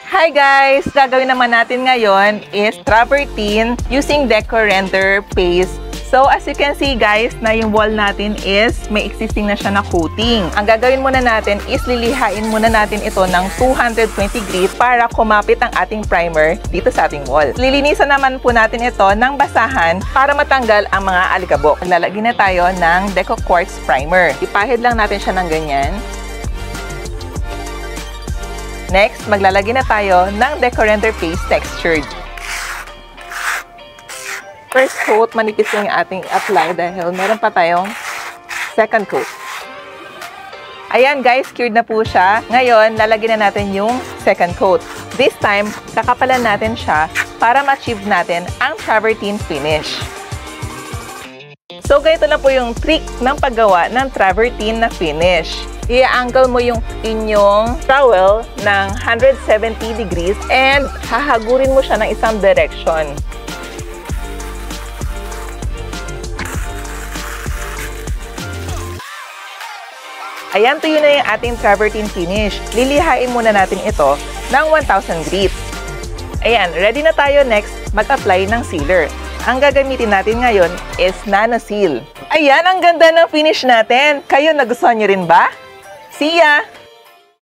Hi guys! Gagawin naman natin ngayon is travertine using Deco Render Paste. So as you can see guys, na yung wall natin is may existing na siya na coating. Ang gagawin muna natin is lilihain muna natin ito ng 220 grit para kumapit ang ating primer dito sa ating wall. Lilinisan naman po natin ito ng basahan para matanggal ang mga alikabok. Lalagyan na tayo ng Deco Quartz Primer. Ipahid lang natin siya ng ganyan. Next, maglalagay na tayo ng Deco Render Paste Textured. First coat, manipis yung ating apply dahil meron pa tayong second coat. Ayan guys, cured na po siya. Ngayon, lalagyan na natin yung second coat. This time, kakapalan natin siya para ma-achieve natin ang travertine finish. So, ganito na po yung trick ng paggawa ng travertine na finish. I-angle mo yung inyong trowel ng 170 degrees and hahagurin mo siya ng isang direction. Ayan, tuyo na yung ating travertine finish. Lilihain muna natin ito ng 1000 grit. Ayan, ready na tayo next mag-apply ng sealer. Ang gagamitin natin ngayon is Nano Seal. Ayan, ang ganda ng finish natin. Kayo, nagustuhan nyo rin ba? See ya!